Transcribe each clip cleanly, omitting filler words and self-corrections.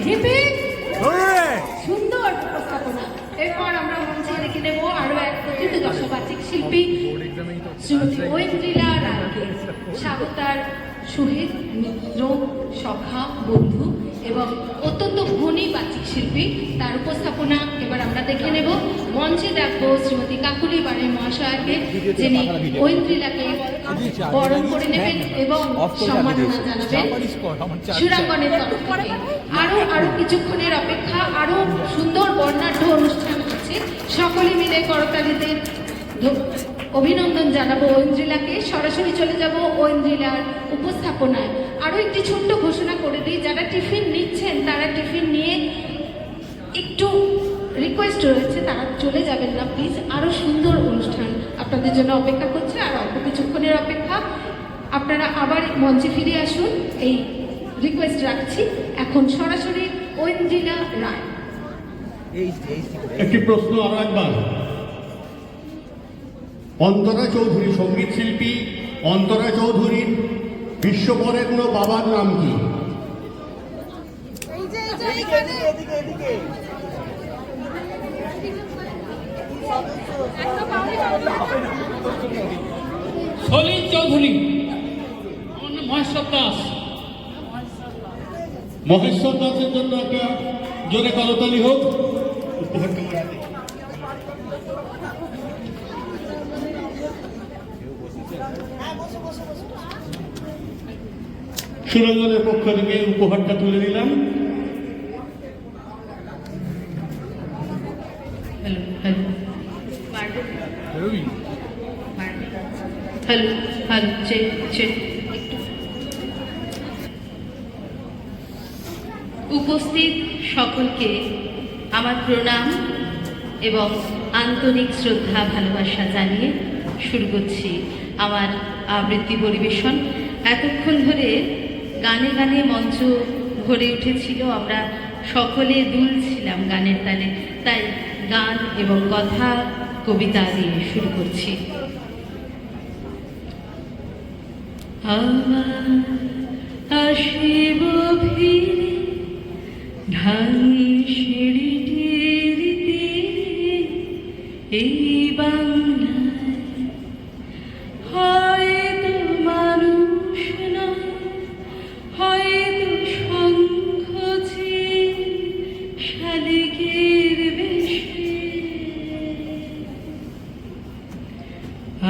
Hippie সুন্দর উপস্থাপনা। এরপর আমরা মঞ্চে দেখে নেব আরো এক প্রকৃতিদর্শ বাচিক শিল্পী শ্রীমতী ঐন্দ্রিলা রায়কে। স্বাগতার সুহিত মিত্র, সখা, বন্ধু এবং অত্যন্ত গুণী বাচিক শিল্পী, তার উপস্থাপনা এবার আমরা দেখে নেব। মঞ্চে ডাকবো শ্রীমতী কাকুলি বাড়ি মহাশয়াকে, যিনি ঐন্দ্রিলাকে বরণ করে নেবেন এবং সম্মাননা জানাবেন সুরাঙ্গনের তরফ থেকে। আরো কিছুক্ষণের অপেক্ষা, আরো সুন্দর বর্ণাঢ্য অনুষ্ঠান হচ্ছে। সকলে মিলে করতালিতে অভিনন্দন জানাবো ঐন্দ্রিলাকে। সরাসরি চলে যাব ঐন্দ্রিলার উপস্থাপনায়। আরো একটি ছোট্ট ঘোষণা করে দিই, যারা টিফিন নিচ্ছেন তারা টিফিন নিয়ে একটু রিকোয়েস্ট রয়েছে, তারা চলে যাবেন না প্লিজ। আরো সুন্দর অনুষ্ঠান আপনাদের জন্য অপেক্ষা করছে। আর অল্প কিছুক্ষণের অপেক্ষা, আপনারা আবার মঞ্চে ফিরে আসুন, এই রিকোয়েস্ট রাখছি। এখন সরাসরি ঐন্দ্রিলা রায়। একটি প্রশ্ন আরো একবার। অন্তরা চৌধুরী সঙ্গীত শিল্পী, অন্তরা চৌধুরীর বিশ্ববরেণ্য বাবার নাম কি? সলিল চৌধুরী। মহেশ্বর দাস। মহেশ্বর দাসের জন্য একটা জোরে করতালি হোক। সুরঙ্গনের পক্ষ থেকে উপহারটা তুলে দিলাম। উপস্থিত সকলকে আমার প্রণাম এবং আন্তরিক শ্রদ্ধা ভালোবাসা জানিয়ে শুরু করছি আমার আবৃত্তি পরিবেশন। এতক্ষণ ধরে গানে গানে মঞ্চ ভরে উঠেছিল, আমরা সকলে দুলছিলাম গানের তালে। তাই গান এবং কথা, কবিতা দিয়ে শুরু করছি। আমার আসিব ফিরে ধানসিঁড়িটির তীরে এই বাংলায়, হয়তো মানুষ নয়, হয়তো শঙ্খ চিল শালিকের বেশে,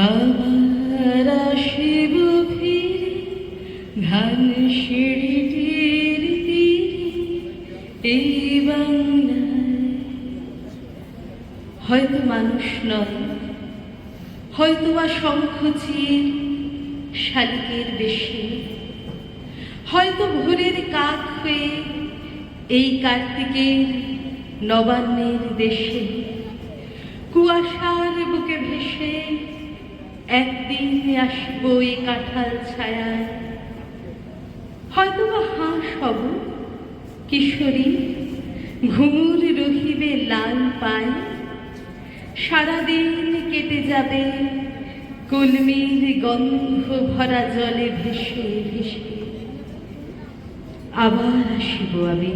আবার আসিব ফিরে ধানসিঁড়িটির তীরে এই বাংলায়, হয়তো মানুষ নয়, হয়তো বা শঙ্খ চিল শালিকের বেশে, হয়তো ভোরের কাক হয়ে এই কার্তিকের নবান্নের দেশে, কুয়াশার বুকে ভেসে একদিন আসব এই কাঁঠাল ছায়ায়, হয়তো বা হাঁস হব কিশোরী, ঘুমুর রহিবে লাল পায়, সারাদিন কেটে যাবে কলমির গন্ধ ভরা জলে ভেসে ভেসে। আবার আসিব আমি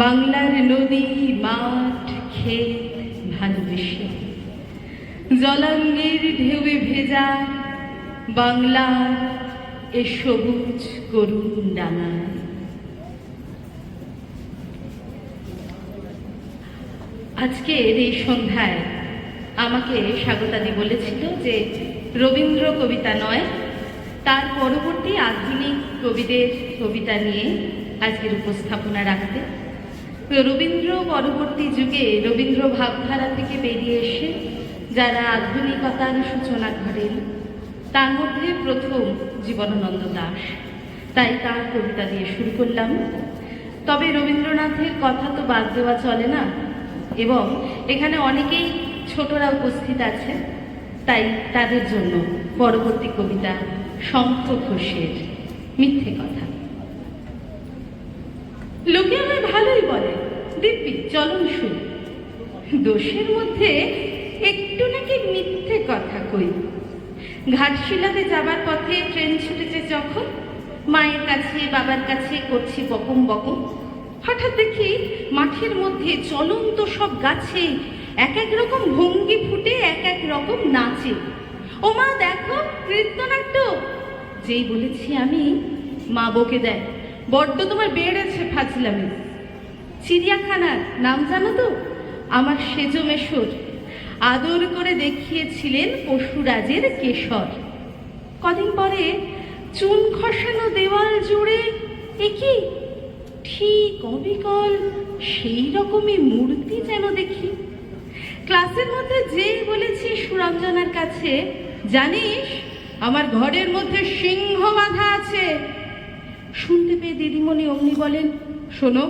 বাংলার নদী, মাঠ, ক্ষেত ভালোবেসে, জলাঙ্গের ঢেউয়ে ভেজা বাংলার এ সবুজ করুণ ডাঙায়। আজকের এই সন্ধ্যায় আমাকে স্বাগতাদি বলেছিল যে রবীন্দ্র কবিতা নয়, তার পরবর্তী আধুনিক কবিদের কবিতা নিয়ে আজকের উপস্থাপনা রাখতে। রবীন্দ্র পরবর্তী যুগে রবীন্দ্র ভাবধারা থেকে বেরিয়ে এসে যারা আধুনিকতার সূচনা করেন, তার মধ্যে প্রথম জীবনানন্দ দাশ। তাই তার কবিতা দিয়ে শুরু করলাম। তবে রবীন্দ্রনাথের কথা তো বাদ দেওয়া চলে না, এবং এখানে অনেকেই ছোটরা উপস্থিত আছে, তাই তাদের জন্য পরবর্তী কবিতা শঙ্খ ঘোষের মিথ্যে কথা। লোকে আমায় ভালোই বলে, দিব্যি চলনসুর, দোষের মধ্যে একটু নাকি মিথ্যে কথা কই। ঘাটশিলাতে যাবার পথে ট্রেন ছুটেছে যখন, মায়ের কাছে বাবার কাছে করছি বকম বকম, হঠাৎ দেখি মাঠের মধ্যে চলন্ত সব গাছে এক এক রকম ভঙ্গি ফুটে এক এক রকম নাচে। ও মা দেখো নৃত্যনাট্য। যেই বলেছি আমি, মা বকে দেয়, বড্ড তোমার বেড়েছে ফাজলামি। চিড়িয়াখানার নাম জানো তো? আমার সেজ মেশর আদর করে দেখিয়েছিলেন পশুরাজের কেশর। কদিন পরে চুন খসানো দেওয়াল জুড়ে একই ঠিক অবিকল সেই রকমই মূর্তি যেন দেখি। ক্লাসের মধ্যে যেই বলেছি সুরঞ্জনার কাছে, জানিস আমার ঘরের মধ্যে সিংহ বাঁধা আছে, শুনতে পেয়ে দিদিমণি অমনি বলেন, শোনো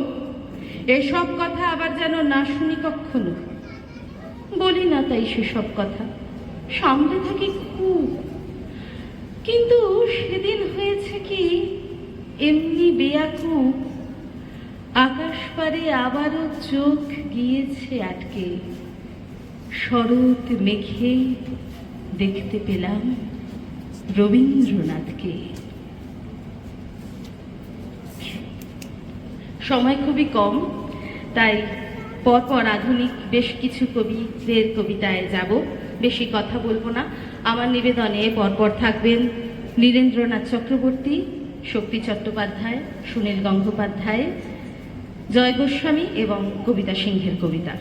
এসব কথা আবার যেন না শুনি কখনো। বলি না তাই সেসব কথা, সামনে থাকি খুব। কিন্তু সেদিন হয়েছে কি, এমনি বেয়াকুব আকাশ পারে আবারও চোখ গিয়েছে আটকে। শরৎ মেঘে দেখতে পেলাম রবীন্দ্রনাথকে। সময় খুবই কম, তাই পরপর আধুনিক বেশ কিছু কবিদের কবিতায় যাব। বেশি কথা বলবো না। আমার নিবেদনে পরপর থাকবেন নীরেন্দ্রনাথ চক্রবর্তী, শক্তি চট্টোপাধ্যায়, সুনীল গঙ্গোপাধ্যায়, জয় গোস্বামী এবং কবিতা সিংহের কবিতা।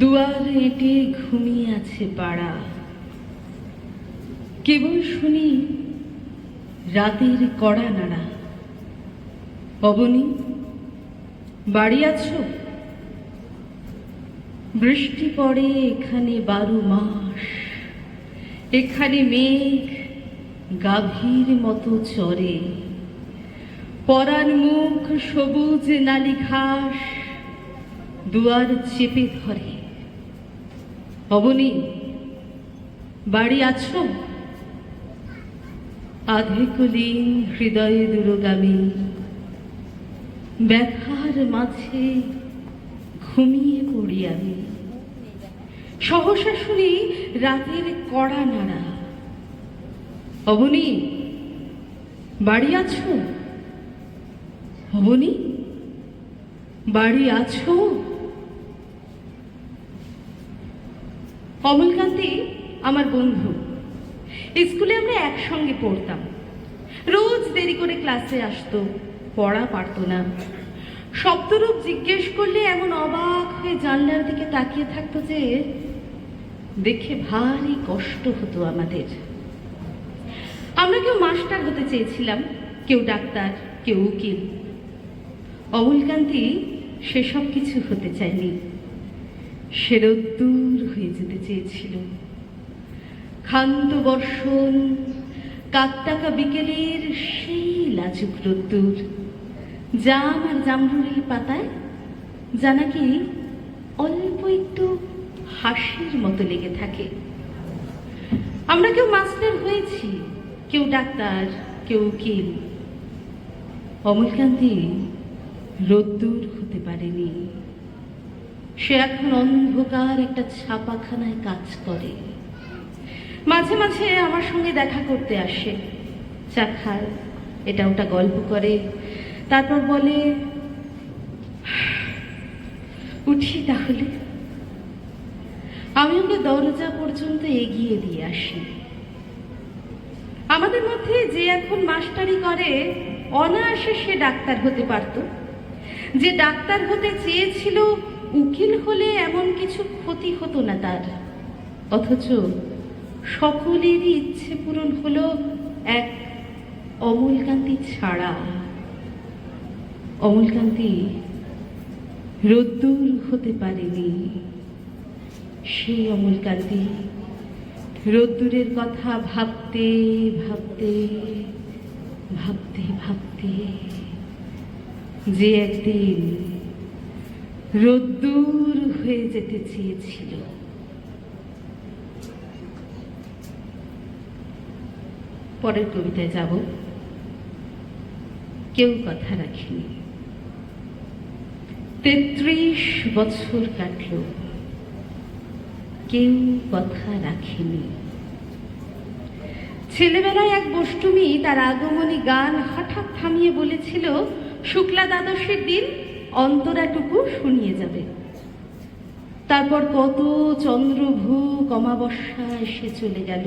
দুয়ার এঁটে ঘুমিয়ে আছে পাড়া, কেবল শুনি রাতের কড়া নাড়া। অবনী বাড়ি আছো? বৃষ্টি পড়ে এখানে 12 মাস, এখানে মেঘ গাভীর মতো চরে, পরাণ মুখ সবুজ নালি ঘাস দুয়ার চেপে ধরে। অবনী বাড়ি আছো? আধে কুলীন হৃদয়ে দূরগামী, ব্যথার মাঝে ঘুমিয়ে পড়ি আমি। সহসা শুনি রাতের কড়া নাড়া। অবনী বাড়ি আছো? অবনী বাড়ি আছো? অমলকান্তি আমার বন্ধু। স্কুলে আমরা একসঙ্গে পড়তাম। রোজ দেরি করে ক্লাসে আসতো, পড়া পারতো না। শব্দরূপ জিজ্ঞেস করলে এমন অবাক হয়ে জানলার দিকে তাকিয়ে থাকতো যে দেখে ভারী কষ্ট হতো আমাদের। আমরা কেউ মাস্টার হতে চেয়েছিলাম, কেউ ডাক্তার, কেউ উকিল। অমলকান্তি সেসব কিছু হতে চায়নি। সে রোদ্দুর হয়ে যেতে চেয়েছিল। ক্ষান্ত বর্ষণ, কাকটাকা বিকেলের সেই লাজুক রোদ্দুর, জাম আর জামরুলের পাতায় যা নাকি অল্প একটু হাসির মতো লেগে থাকে। আমরা কেউ মাস্টার হয়েছি, কেউ ডাক্তার, কেউ উকিল। অমলকান্তি রোদ্দুর হতে পারেনি। সে এখন অন্ধকার একটা ছাপাখানায় কাজ করে। মাঝে মাঝে আমার সঙ্গে দেখা করতে আসে, চা খায়, এটা ওটা গল্প করে, তারপর বলে, উঠি তাহলে। আমি ওকে দরজা পর্যন্ত এগিয়ে দিয়ে আসি। আমাদের মধ্যে যে এখন মাস্টারি করে, অনায়াসে সে ডাক্তার হতে পারত। যে ডাক্তার হতে চেয়েছিল, উকিল হলে এমন কিছু ক্ষতি হতো না তার। অথচ সকলেরই ইচ্ছে পূরণ হলো এক অমলকান্তি ছাড়া। অমলকান্তি রোদ্দুর হতে পারেনি। সেই অমলকান্তি রোদ্দুরের কথা ভাবতে ভাবতে ভাবতে ভাবতে যে একদিন রোদ্দুর হয়ে যেতে চেয়েছিল। পরের কবিতায় যাব। কেউ কথা রাখেনি। 33 বছর কাটল, কেউ কথা রাখেনি। ছেলেবেলায় এক বষ্টমী তার আগমনী গান হঠাৎ থামিয়ে বলেছিল, শুক্লা দ্বাদশীর দিন অন্তরাটুকু শুনিয়ে যাবে। তারপর কত চন্দ্রভূ অমাবস্যা এসে চলে গেল,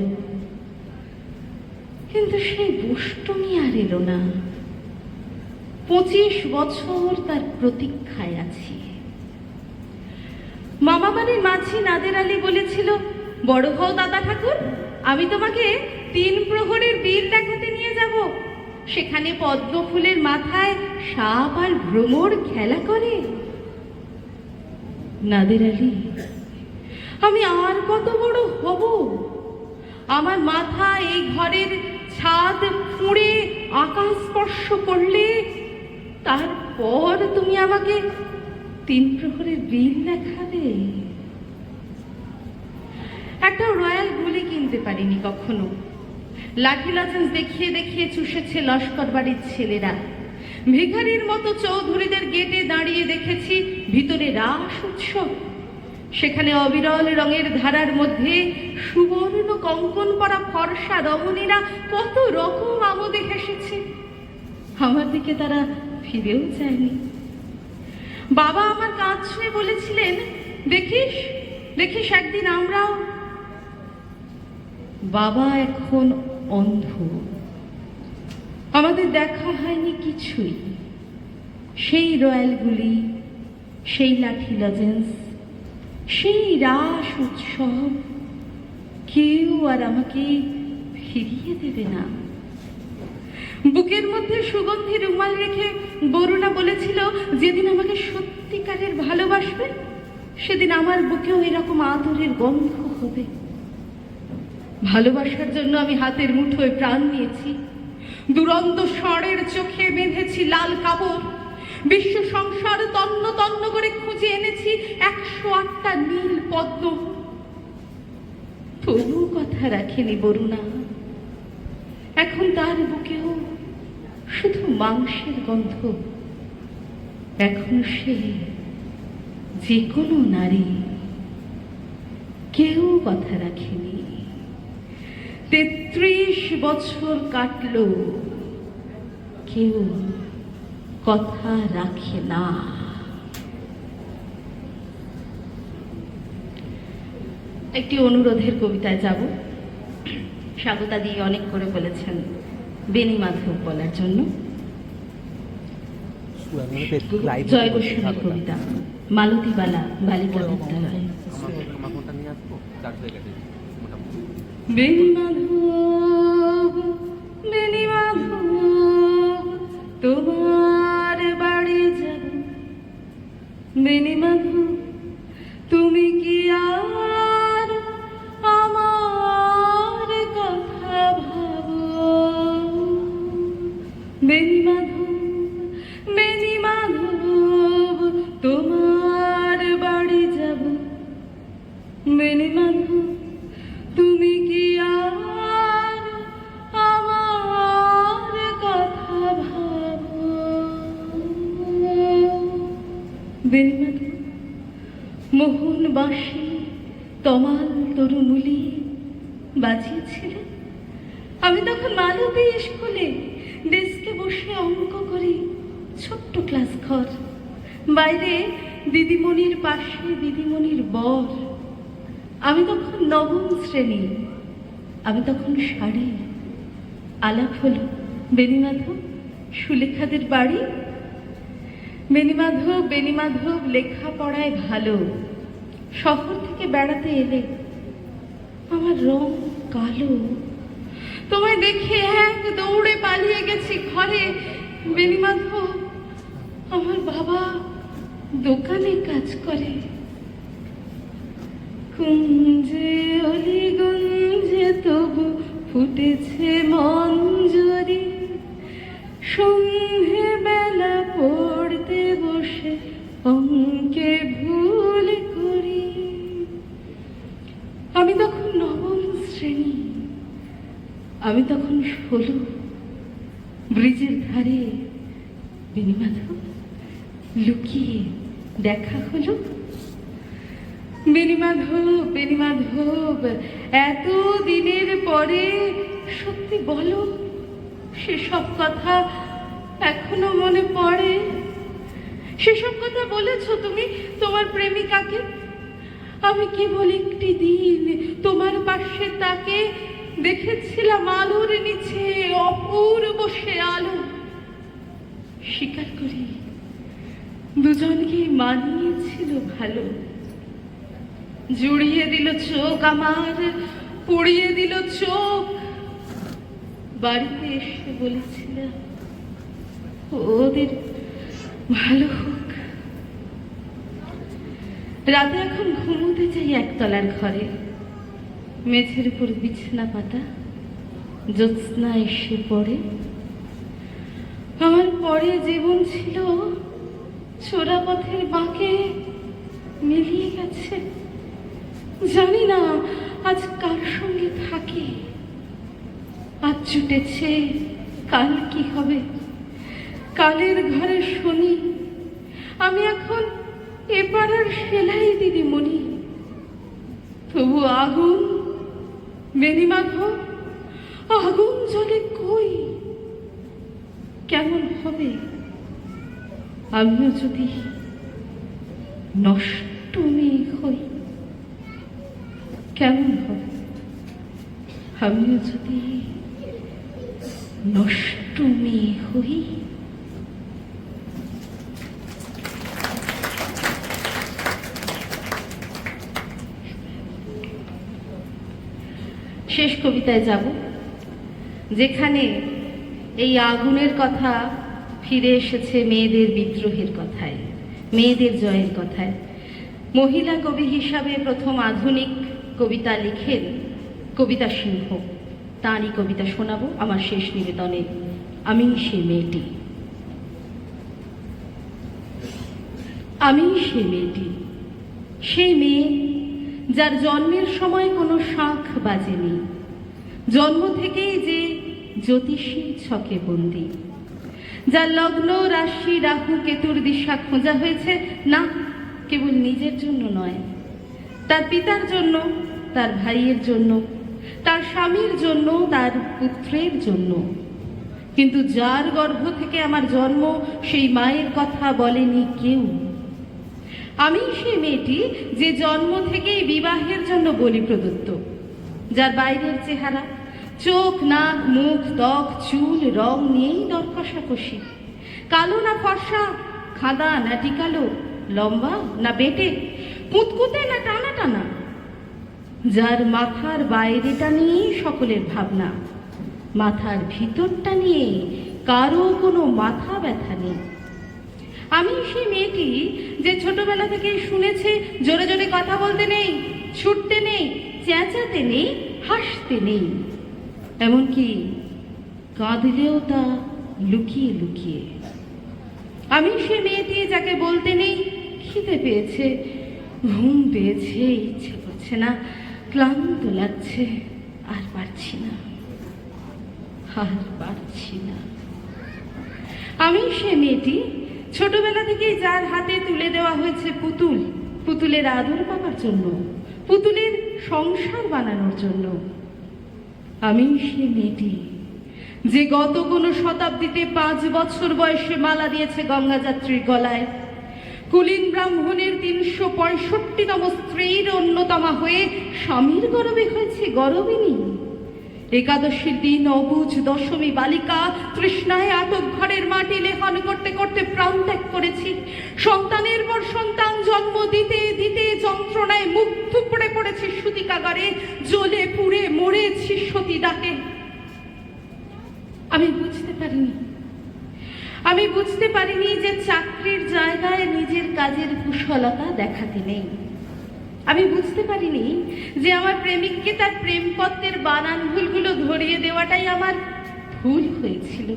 কিন্তু সেই বষ্টমী আর এলো না। 25 বছর তার প্রতীক্ষায় আছি। মামা বাড়ির মাঝি নাদের আলী বলেছিল, বড় হও দাদা ঠাকুর, আমি তোমাকে 3 প্রহরের বীর দেখাতে নিয়ে যাব। সেখানে পদ্ম ফুলের মাথায় সাপ আর ভ্রমর খেলা করে। নাদের আলী, আমি আর কত বড় হব? আমার মাথা এই ঘরের ছাদ ফুঁড়ে আকাশ স্পর্শ করলে তারপর তুমি আমাকে 3 প্রহরের বীর দেখাবে? একটা রয়্যাল গুলি কিনতে পারিনি কখনো। লাঠি লজেন্স দেখিয়ে দেখিয়ে চুষেছে লস্কর বাড়ির ছেলেরা। ভিখারির মতো চৌধুরীদের গেটে দাঁড়িয়ে দেখেছি ভিতরে রাস উৎসব। সেখানে অবিরল রঙের ধারার মধ্যে সুবর্ণ কঙ্কন পরা ফর্সা রমণীরা কত রকম আমোদে হেসেছে। আমার দিকে তারা ফিরেও চায়নি। বাবা আমার কাঁধ ছুঁয়ে বলেছিলেন, দেখিস দেখিস একদিন আমরাও। বাবা এখন অন্ধ, আমাদের দেখা হয়নি কিছুই। সেই রয়্যালগুলি, সেই লাঠি লজেন্স, সেই রাস উৎসব কেউ আর আমাকে ফিরিয়ে দেবে না। বুকের মধ্যে সুগন্ধি রুমাল রেখে বরুণা বলেছিল, যেদিন আমাকে সত্যিকারের ভালোবাসবে সেদিন আমার বুকেও এরকম আদরের গন্ধ হবে। ভালোবাসার জন্য আমি হাতের মুঠোয় প্রাণ নিয়েছি। দুরন্ত ষড়ের চোখে বেঁধেছি লাল কাপড়। বিশ্ব সংসার তন্ন তন্ন করে খুঁজে এনেছি 108টা নীল পদ্ম। তবু কথা রাখেনি বরুণা। এখন তার বুকেও শুধু মাংসের গন্ধ। এখন সে যে কোনো নারী, কেউ কথা রাখেনি। 33 বছর কাটল, কেউ কথা রাখে না। একটি অনুরোধের কবিতায় যাব। স্বাগতা দিয়ে অনেক করে বলেছেন বেনি মাধব বলার জন্য। জয় গোস্বামীর কবিতা, মালতীবালা বালিকা বিদ্যালয়। বেনি মাধব, বেনি মাধব, তোমার বাড়ি যাব। বেনি মাধব, তুমি কি আর আমার কথা ভাবো? বেনি মাধব, বেনি মাধব, তোমার বাড়ি যাব। বেনি মাধব, তুমি কি আর আমার কথা ভাবো? বেনি মাধব, মোহন বাঁশি তমাল তরুমুলি বাজিয়েছিলেন। আমি তখন মালতী স্কুলে ডেস্কে বসে অঙ্ক করি, ছোট্ট ক্লাস ঘর। বাইরে দিদিমণির পাশে দিদিমণির বর। আমি তখন 9ম শ্রেণী। আমি তখন শাড়ি। আলাপ হলো বেনি মাধব, সুলেখাদের বাড়ি। বেনি মাধব, বেনি মাধব লেখাপড়ায় ভালো। শহর থেকে বেড়াতে এলে আমার রং কালো। তোমায় দেখে এক দৌড়ে পালিয়ে গেছি ঘরে। বেনি মাধব, আমার বাবা দোকানে কাজ করে। কুঞ্জে অলিগঞ্জে তবু ফুটেছে মঞ্জরি। সন্ধে বেলা পড়তে বসে অঙ্কে ভুল করি। আমি তখন 9ম শ্রেণী। আমি তখন 16। ব্রিজের ধারে বেনি মাধব লুকিয়ে দেখা হলো। বেণীমাধব, বেণীমাধব, এত দিনের পরে সত্যি বলো, সেসব কথা এখনো মনে পড়ে? সেসব কথা বলেছো তুমি তোমার প্রেমিকাকে? আমি কেবল একটি দিন তোমার পাশে তাকে দেখেছিলাম আলোর নিচে, অপূর্ব সে আলো। স্বীকার করি, দুজনকে মানিয়েছিল ভালো। জুড়িয়ে দিল চোখ আমার, পুড়িয়ে দিল চোখ। বাড়িতে এসে বলেছিলাম ওদের ভালো হোক। রাতে এখন ঘুমোতে যাই একতলার ঘরে, মেঝের উপর বিছানা পাতা, জ্যোৎস্না এসে পড়ে। আমার পরে জীবন ছিল ছোড়া পথের বাঁকে মিলিয়ে গেছে। জানি না আজ কার সঙ্গে থাকি। আজ জুটেছে, কাল কি হবে? কালের ঘরে শুনি আমি এখন এপাড়ার সেলাই দিদিমণি। তবু আগুন, বেণীমাধব, আগুন জ্বলে কই? কেমন হবে আমিও যদি নষ্ট মেয়ে হই? কেমন হবে আমিও যদি নষ্ট মেয়ে হই? শেষ কবিতায় যাব, যেখানে এই আগুনের কথা ফিরে এসেছে মেয়েদের বিদ্রোহের কথায়, মেয়েদের জয়ের কথায়। মহিলা কবি হিসাবে প্রথম আধুনিক কবিতা লিখেন কবিতা সিংহ। তাঁরই কবিতা শোনাবো আমার শেষ নিবেদনে, আমি সে মেয়েটি। আমি সে মেয়েটি, সেই মেয়ে যার জন্মের সময় কোনো শাঁখ বাজেনি, জন্ম থেকেই যে জ্যোতিষীর ছকে বন্দী, যার লগ্ন রাশি রাহু কেতুর দিশা খোঁজা হয়েছে না কেবল নিজের জন্য নয়, তার পিতার জন্য, তার ভাইয়ের জন্য, তার স্বামীর জন্য, তার পুত্রের জন্য। কিন্তু যার গর্ভ থেকে আমার জন্ম, সেই মায়ের কথা বলেনি কেউ। আমি সেই মেয়েটি যে জন্ম থেকেই বিবাহের জন্য বলি প্রদত্ত, যার বাইরের চেহারা, চোখ, নাক, মুখ, ত্বক, চুল, রং নিয়েই দর কষাকষি। কালো না ফর্সা, খাদা না টিকালো, লম্বা না বেটে, কুতকুতে না টানা টানা, যার মাথার বাইরেটা নিয়েই সকলের ভাবনা, মাথার ভিতরটা নিয়ে কারো কোনো মাথা ব্যথা নেই। আমি সেই মেয়েটি যে ছোটবেলা থেকে শুনেছে জোরে জোরে কথা বলতে নেই, ছুটতে নেই, চেঁচাতে নেই, হাসতে নেই, এমনকি কাঁদলেও তা লুকিয়ে লুকিয়ে। আমি সে মেয়েটি যাকে বলতে নেই খিদে পেয়েছে, ঘুম পেয়েছে, ইচ্ছে করছে না, ক্লান্ত লাগছে, আর পারছি না, আর পারছি না। আমি সে মেয়েটি ছোটবেলা থেকেই যার হাতে তুলে দেওয়া হয়েছে পুতুল, পুতুলের আদর পাবার জন্য, পুতুলের সংসার বানানোর জন্য। আমি সে মেয়েটি যে গত কোনো শতাব্দীতে 5 বছর বয়সে মালা দিয়েছে গঙ্গা যাত্রীর গলায়, কুলীন ব্রাহ্মণের 365তম স্ত্রীর অন্যতমা হয়ে স্বামীর গর্বে হয়েছে গর্বিণী। একাদশীর দিন অবুঝ দশমী বালিকা তৃষ্ণায় আটক ঘরের মাটি লেহন করতে করতে প্রাণ ত্যাগ করেছি। সন্তানের পর সন্তান জন্ম দিতে দিতে যন্ত্রণায় মুখ থুবড়ে পড়েছে সূতিকাগারে, জ্বলে পুড়ে মরেছি সতী ডাকে। আমি বুঝতে পারিনি যে চাকরির জায়গায় নিজের কাজের কুশলতা দেখাতে নেই। আমি বুঝতে পারিনি যে আমার প্রেমিককে তার প্রেমপত্রের বানান ভুলগুলো ধরিয়ে দেওয়াটাই আমার ভুল হয়েছিল।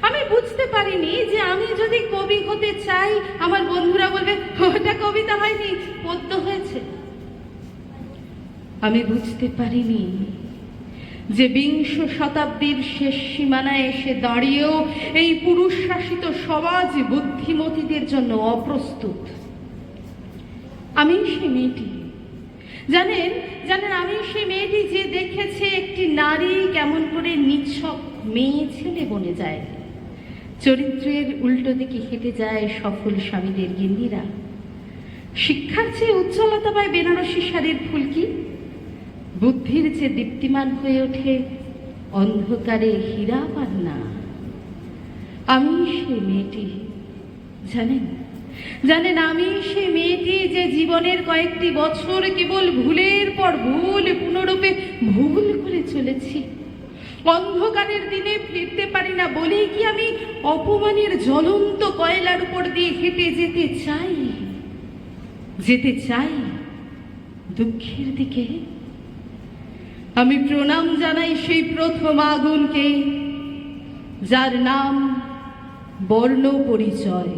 আমি বুঝতে পারিনি যে আমি যদি কবি হতে চাই, আমার বন্ধুরা বলবে ওটা কবিতা হয়নি, পদ্য হয়েছে। আমি বুঝতে পারিনি যে বিংশ শতাব্দীর শেষ সীমানায় এসে দাঁড়িয়েও এই পুরুষ শাসিত সমাজ বুদ্ধিমতীদের জন্য অপ্রস্তুত। আমি সেই মেয়েটি, জানেন জানেন আমি সেই মেয়েটি যে দেখেছে একটি নারী কেমন করে নিছক মেয়ে ছেলে বনে যায়, চরিত্রের উল্টো দিকে হেঁটে যায় সফল স্বামীদের গিন্নিরা, শিক্ষার চেয়ে উজ্জ্বলতা পায় বেনারসি শাড়ির ফুলকি, বুদ্ধির চেয়ে দীপ্তিমান হয়ে ওঠে অন্ধকারে হীরা পান্না। আমি সেই মেয়েটি, জানেন জানেন আমি সেই মেয়েটি যে জীবনের কয়েকটি বছর কেবল ভুলের পর ভুল পুনরূপে ভুল করে চলেছি। অন্ধকারের দিনে ফিরতে পারি না বলেই কি আমি অপমানের জ্বলন্ত কয়লার উপর দিয়ে হেঁটে যেতে চাই দুঃখের দিকে। আমি প্রণাম জানাই সেই প্রথম আগুনকে, যার নাম বর্ণ পরিচয়,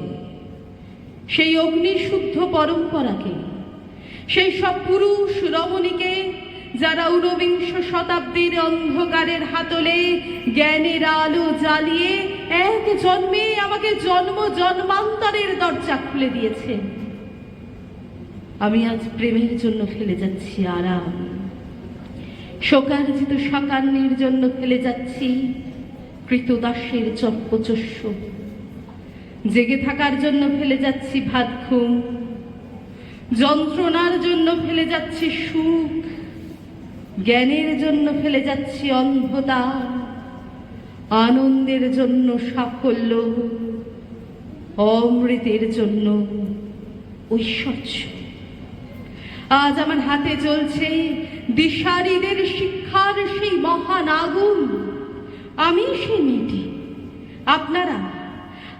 সেই অগ্নিশুদ্ধ পরম্পরাকে, সেই সব পুরুষ রমণীকে যারা ঊনবিংশ শতাব্দীর অন্ধকারের হাতলে জ্ঞানের আলো জ্বালিয়ে এক জন্মে আমাকে জন্ম জন্মান্তরের দরজা খুলে দিয়েছে। আমি আজ প্রেমের জন্য ফেলে যাচ্ছি আরাম, শোকার্জিত সকান্নির জন্য ফেলে যাচ্ছি কৃতদাসের চর্পচস্য, জেগে থাকার জন্য ফেলে যাচ্ছি ভাত ঘুম, যন্ত্রণার জন্য ফেলে যাচ্ছি সুখ, জ্ঞানের জন্য ফেলে যাচ্ছি অন্ধতা, আনন্দের জন্য সাফল্য, অমৃতের জন্য ঐশ্বর্য। আজ আমার হাতে চলছে দিশারীদের শিক্ষার সেই মহান আগুন। আমি সেই মেয়েটি।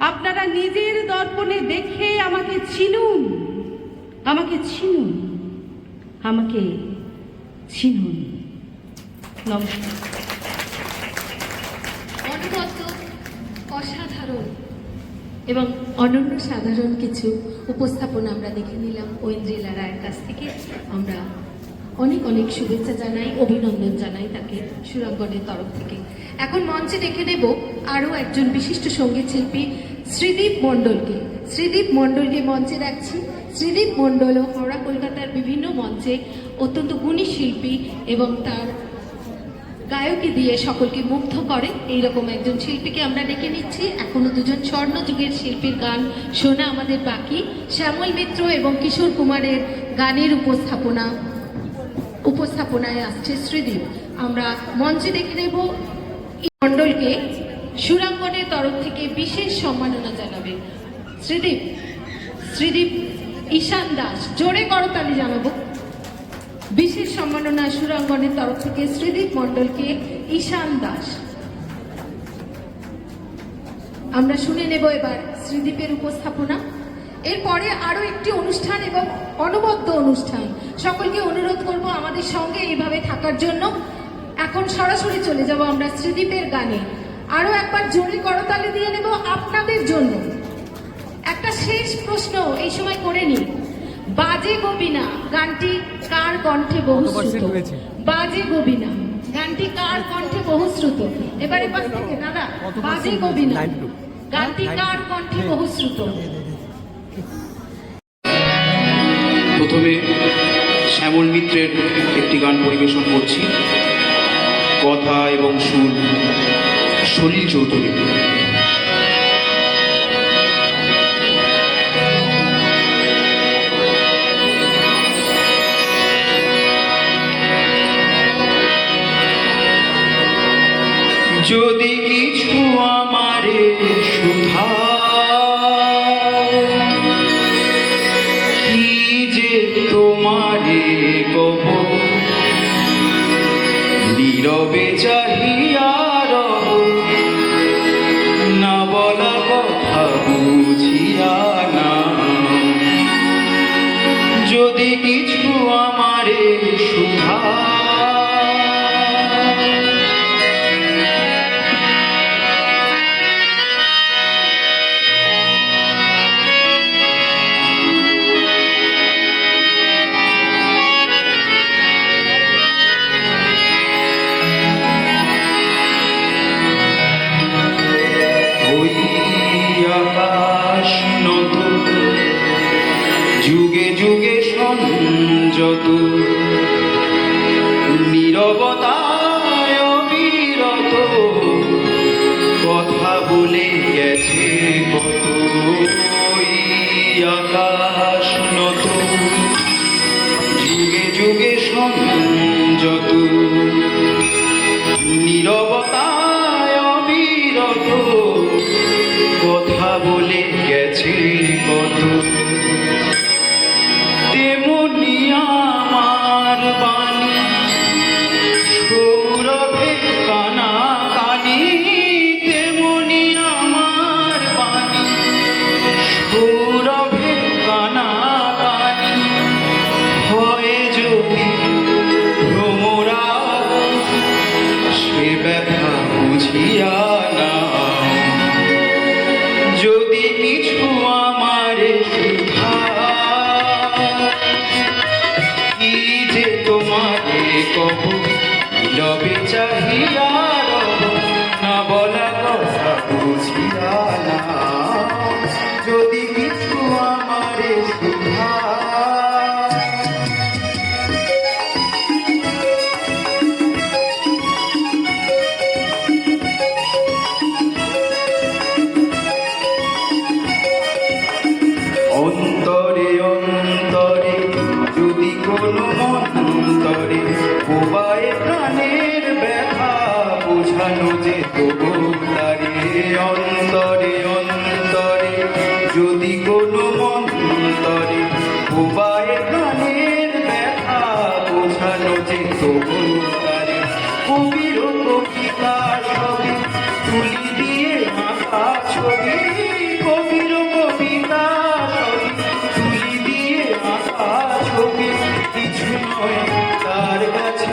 আপনারা নিজের দর্পণে দেখে আমাকে চিনুন, আমাকে চিনুন, আমাকে চিনুন। নমস্কার। অনবদ্য, অসাধারণ এবং অনন্য সাধারণ কিছু উপস্থাপনা আমরা দেখে নিলাম ঐন্দ্রিলা রায়ের কাছ থেকে। আমরা অনেক অনেক শুভেচ্ছা জানাই, অভিনন্দন জানাই তাকে সুরাঙ্গনের তরফ থেকে। এখন মঞ্চে ডেকে নেব আরও একজন বিশিষ্ট সঙ্গীত শিল্পী শ্রীদীপ মণ্ডলকে। শ্রীদীপ মণ্ডলকে মঞ্চে রাখছি। শ্রীদীপ মণ্ডল হাওড়া কলকাতার বিভিন্ন মঞ্চে অত্যন্ত গুণী শিল্পী এবং তার গায়কী দিয়ে সকলকে মুগ্ধ করে এইরকম একজন শিল্পীকে আমরা ডেকে নিচ্ছি। এখনো দুজন স্বর্ণযুগের শিল্পীর গান শোনা আমাদের বাকি। শ্যামল মিত্র এবং কিশোর কুমারের গানের উপস্থাপনায় আসছে শ্রীদীপ। আমরা মঞ্চে ডেকে নেব মণ্ডলকে। সুরাঙ্গনের তরফ থেকে বিশেষ সম্মাননা জানাবে শ্রীদীপ ঈশান দাস। জোরে করতালি জানাবো। বিশেষ সম্মাননা সুরাঙ্গনের তরফ থেকে শ্রীদীপ মণ্ডলকে ঈশান দাস। আমরা শুনে নেব এবার শ্রীদীপের উপস্থাপনা। এরপরে আরো একটি অনুষ্ঠান এবং অনবদ্য অনুষ্ঠান। সকলকে অনুরোধ করব আমাদের সঙ্গে এইভাবে থাকার জন্য। এখন সরাসরি চলে যাব আমরা শ্রীদীপের গানে। আরো একবার জোরে করতালি দিয়ে নেব আপনাদের জন্য। একটা শেষ প্রশ্ন এই সময় করে নিই। বাজে গোবিনা গানটি কার কণ্ঠে বহুশ্রুত? বাজে গোবিনা গানটি কার কণ্ঠে বহুশ্রুত? এবারে পাশ থেকে দাদা, বাজে গোবিনা গানটি কার কণ্ঠে বহুশ্রুত? প্রথমে শ্যামল মিত্রের একটি গান পরিবেশন করছি, কথা এবং সুর সলিল চৌধুরী। যদি কিছু আমারে সুধা কি যে তোমারে কব, নীরবে চাহিয়া রহ, না বলা কথা বুঝিয়া না। যদি কিছু আমারে সুধা গেছে কত ওই আকাশ নত যুগে যুগে সংযত নীরবতায় অবিরত কথা বলে গেছে কত তেমনি আমার বাণী সৌরভে কানা কানি তেমনি আমার বাণী সৌরভে কানা কানি হয় যদি ভ্রমরা সে ব্যথা বুঝিয়া না যদি কিছু আমারে সুধা কি যে তোমারে কব রবে চাহিয়া রব না বলা কথা বুঝিয়া না যদি কিছু আমারে সুধা অন্তরে অন্তরে যদি কোনো মন্তরে উপায় প্রাণের ব্যথা বোঝানো যেত তারে অন্তরে অন্তরে যদি কোনো মন্তরে উপায় প্রাণের ব্যথা বোঝানো যেত তারে কবির কবিতা ছবি তুলি দিয়ে আঁকা ছবি কবির কবিতা ছবি তুলি দিয়ে আঁকা ছবি কিছু নয় তার কাছে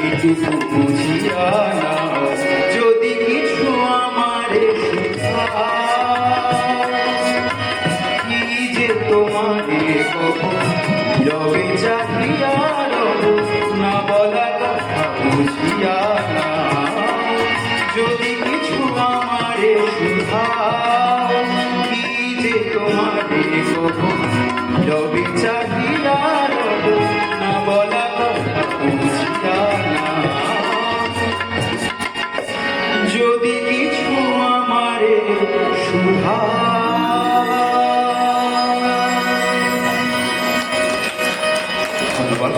এটুকু বুঝিয়া না যদি কিছু আমারে কি যে তোমারে কব রবে চাহিয়া রব না বলা কথা বুঝিয়া না যদি কিছু আমারে সুধা কি যে তোমারে কব রবে চাহিয়া রব না বলা কথা বুঝিয়া না যদি কিছু আমারে সুধা ধন্যবাদ।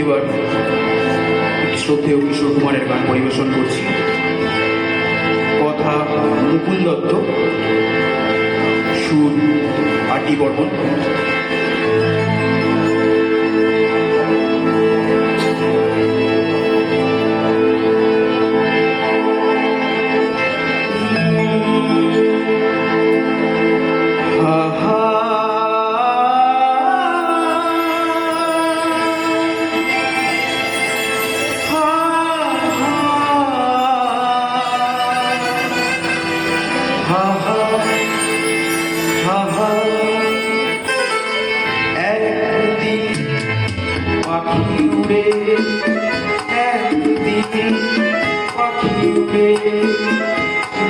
এবার শ্রদ্ধেয় কিশোর কুমারের গান পরিবেশন করছি। কথা মুকুল দত্ত, সুর আটি বর্মন। একদিন পাখি উড়ে একদিন পাখি উড়ে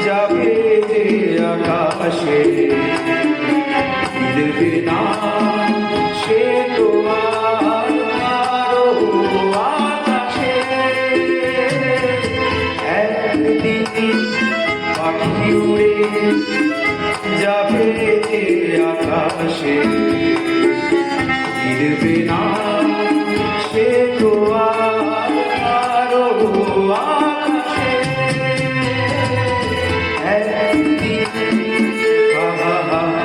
যাবে যে আকাশে ফিরবে না সে তো আর কারো আকাশে একদিন পাখি উড়ে যাবে যে আকাশে ফিরবে না সে তো আর কারো আকাশে একদিন হা হা হা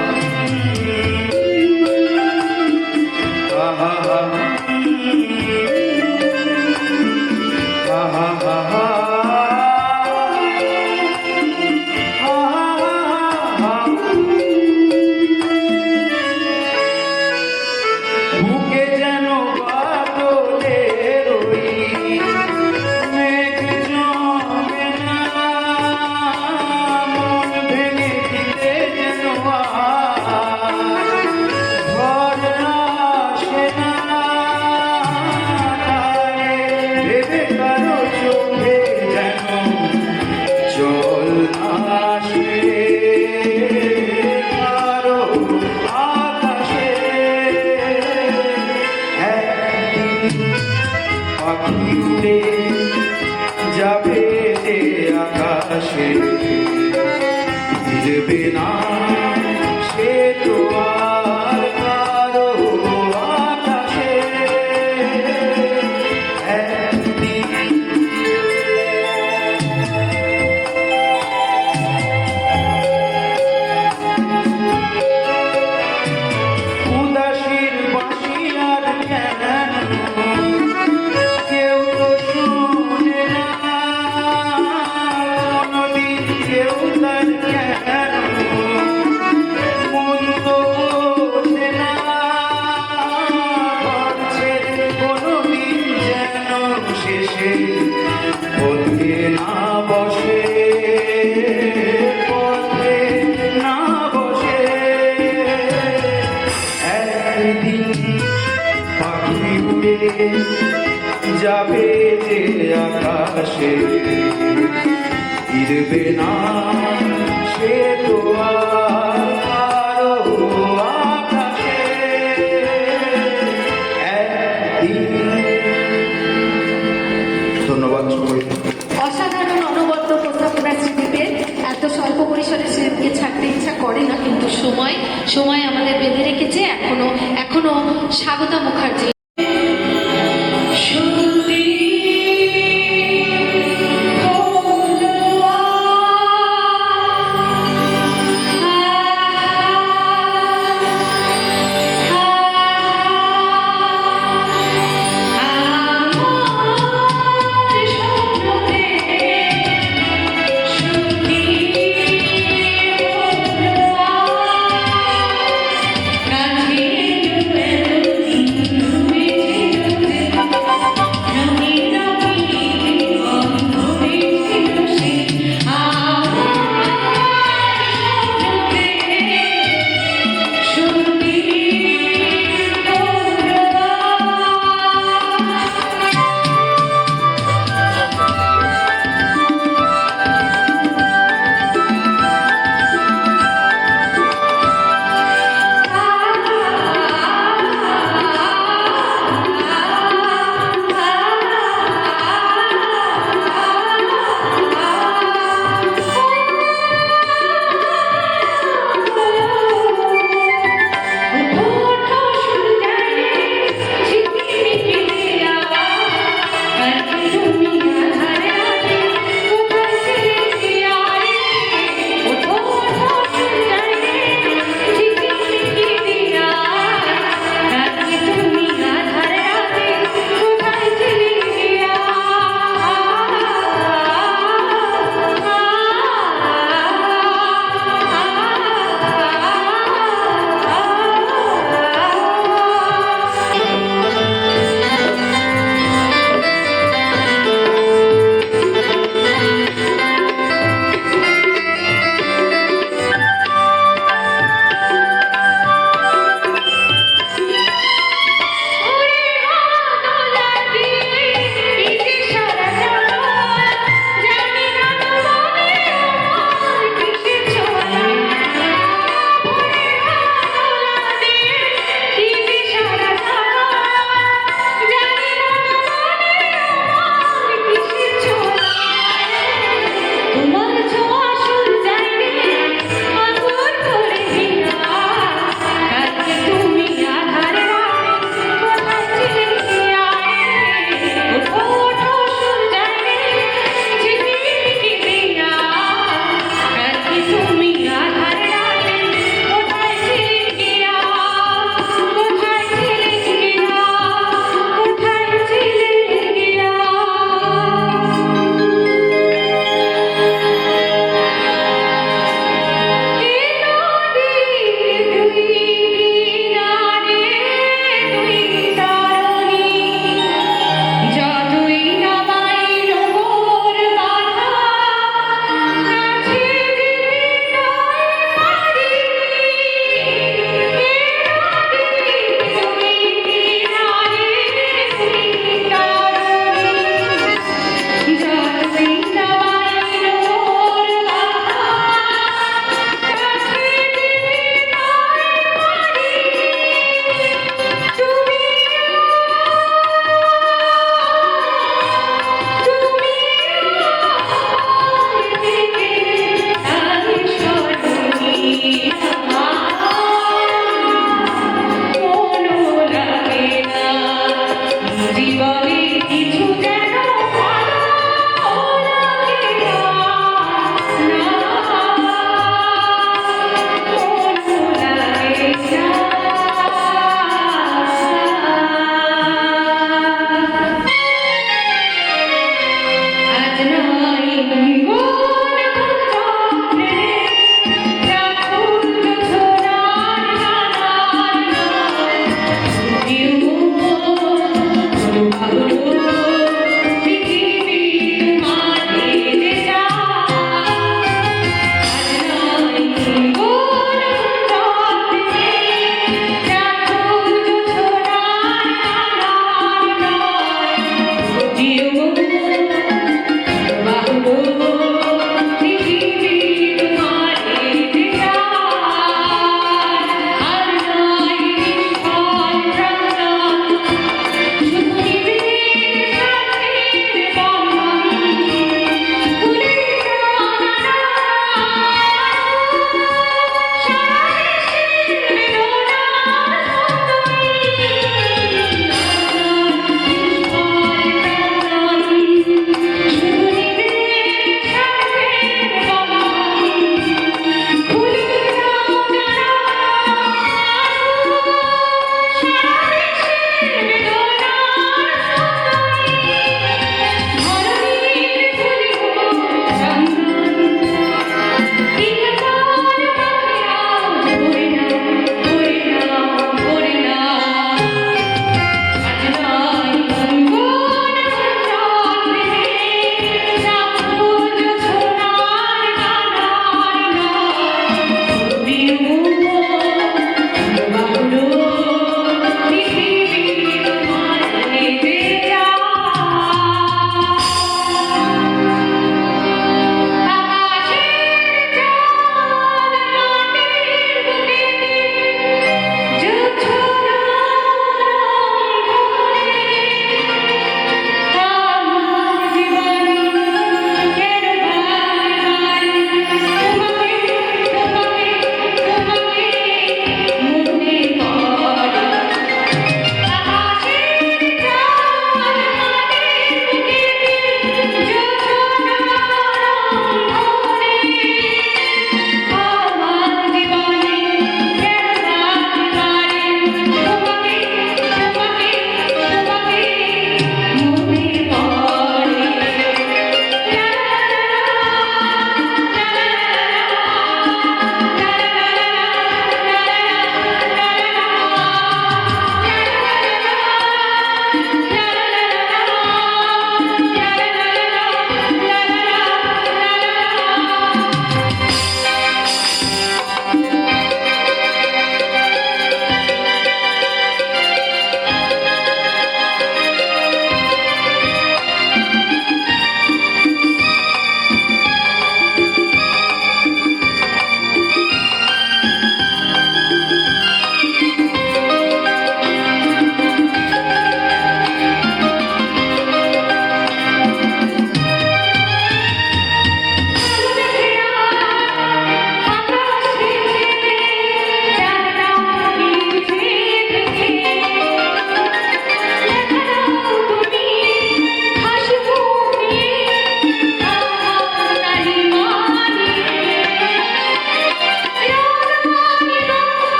হা হা হা হা বুকে যেন যাবে যে আকাশে ফিরবে না সে তো আর কারো আকাশে একদিন। ধন্যবাদ সকলকে। অসাধারণ অনবদ্য উপস্থাপনা স্মৃতিতে এত স্বল্প পরিসরে স্মৃতিকে ছাড়তে ইচ্ছা করে না, কিন্তু সময় আমাদের বেঁধে রেখেছে। এখনো স্বাগতা মুখার্জি। কাছে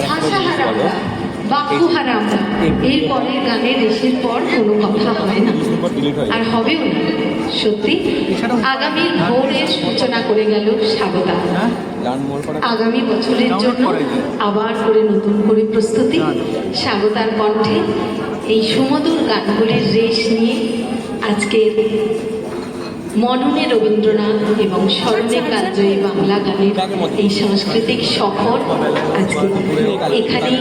ভাষাহারা আমরা, বাক্যহারা আমরা। এর পরের গানে রেশের পর কোনো কথা হয় না, আর হবেও না। সত্যি আগামী ভোরের সূচনা করে গেল স্বাগতা। আগামী বছরের জন্য আবার করে নতুন করে প্রস্তুতি। স্বাগতার কণ্ঠে এই সুমধুর গানগুলির রেশ নিয়ে আজকের মননে রবীন্দ্রনাথ এবং স্মরণে কালজয়ী বাংলা গানের এই সাংস্কৃতিক সফর আজকে এখানেই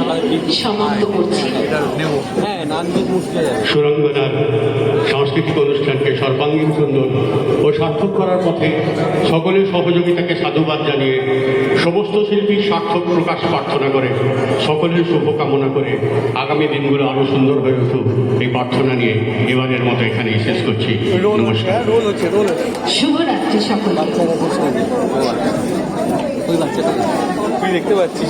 সমাপ্ত করছি। সুরঙ্গনার সাংস্কৃতিক অনুষ্ঠানকে সর্বাঙ্গীন সুন্দর ও সার্থক করার পথে সকলের সহযোগিতাকে সাধুবাদ জানিয়ে সমস্ত শিল্পীর সার্থক প্রকাশ প্রার্থনা করে সকলের শুভকামনা করে আগামী দিনগুলো আরও সুন্দর হয়ে উঠুক এই প্রার্থনা নিয়ে এবারের মতো এখানেই শেষ করছি। নমস্কার। শুভরাত্রি সকলকে। তুই দেখতে পাচ্ছিস